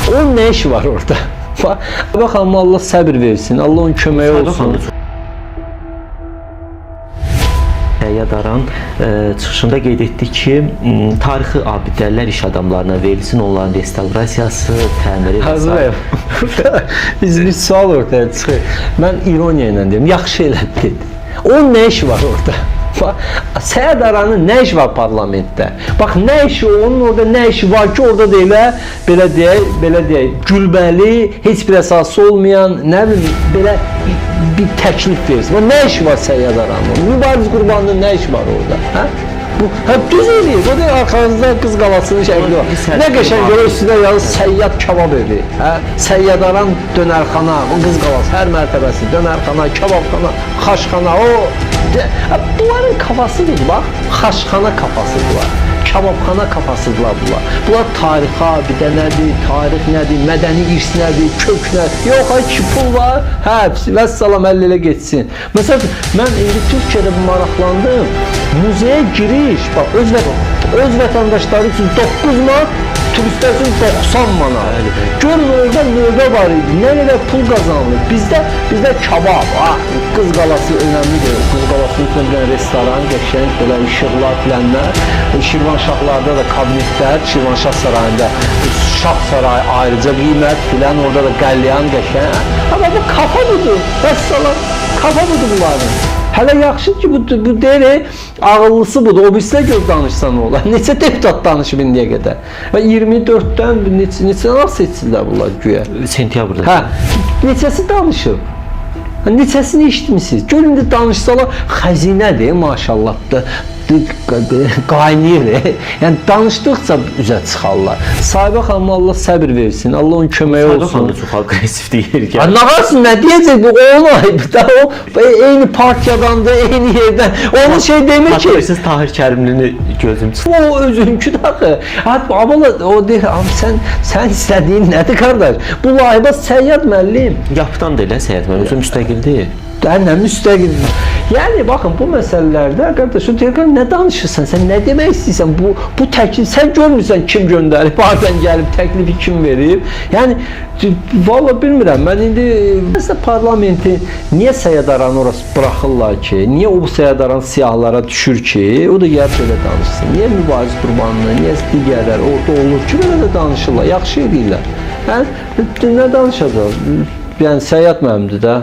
Onun ne işi var orada? Bakalım, Allah səbir versin, Allah onun köməyi olsun. Səyyad Aran çıxışında qeyd etdi ki, tarixi abidələr iş adamlarına verilsin, onların restavrasiyası, təmiri və s. Bir sual ortaya çıxır. Mən ironiya ilə deyim, yaxşı elədi dedi. Onun nə işi var orada? Səyyad Aranın nə işi var parlamentdə? Bax, nə işi, onun orada nə işi var ki, orada da elə, belə deyək, gülməli, heç bir əsası olmayan, nə bilim, belə bir təklif versin. Nə işi var Səyyad Aranın? Mübariz Qurbanlının nə işi var orada? Hə? Bu, düz eləyir. O da arxanızda Qız Qalasının şəkli var. Nə qəşəng görür, üstünə yazır Səyyad Kabab evi. Səyyad Aran dönərxana, o Qız Qalası hər mərtəbəsi, dönərxana, kababxana, xaşxana, bunların kafasıdır, bax, xaşxana kafasıdırlar, kababxana kafasıdırlar bunlar. Bunlar tarixi abidə nədir, tarix nədir, mədəni irs nədir, kök nədir, yox, ki pul var, vəssalam, əllə elə geçsin. Məsələn, mən indi Türkiyədə maraqlandım, müzeyə giriş, bax, öz vətəndaşları üçün 9 manat, turistlər üçün 90 manat. Görün, orada növbə var idi, nə qədər pul qazanılır. Bizdə kabab, Qız Qalası önəmlidir. Qız Qalasının üstündə restoran, qəşəng, belə işıqlar, filənlər. Şirvanşahlarda da kabinetlər, Şirvanşah sarayında Şah sarayı ayrıca qiymət, filən, orada da qəlyan, qəşəng. Amma bu kafa budur, vəssalam, kafa budur bunların. Hələ yaxşı ki, bu deyir, ağıllısı budur, o birisi göz danışsan olar. Neçə deputat danışıb indiyə qədər? Və 24-dən neçə nasıl seçillər bunlar güya? Sentyabrda. Neçəsi danışıb? Neçəsini işitmişsiniz? Görün də danışsalar, xəzinədir, maşallah da. Qaynayır. Yəni danışdıqca üzə çıxarlar. Sahibə xanım, Allah səbir versin, Allah onun köməyi olsun. Sahibə xanım da çox agresif deyir ki. Nə qalsın, nə deyəcək? Bu onun ayıbı da, o eyni partiyadandır, eyni yerdən. Onun şey demir ki. Hatırlarsınız Tahir Kərimlini gözüm çıxdı. O özünkü daxı. Abala o deyir, sən istədiyin nədir qardaş? Bu layihə Səyyad müəllim. Yapıdan da elə Səyyad müəllim, özü müstəqildir. Nə müstəqil. Yəni baxın, bu məsələlərdə qardaş, nə danışırsan, sən nə demək istəyirsən? Bu təklif, sən görmürsən kim göndərib, hardan gəlib, təklifi kim verib? Yəni valla bilmirəm. Mən indi məsələ parlamenti niyə Səyyad Aranı orası buraxırlar ki? Niyə o Səyyad Aran siyahlara düşür ki? O da gəlib belə danışsın. Niyə Mübariz Qurbanlı, niyə digərlər orada olur ki, belə də danışırlar, yaxşı edirlər. Nə danışacaq? Yəni Səyyad müəllimdir də.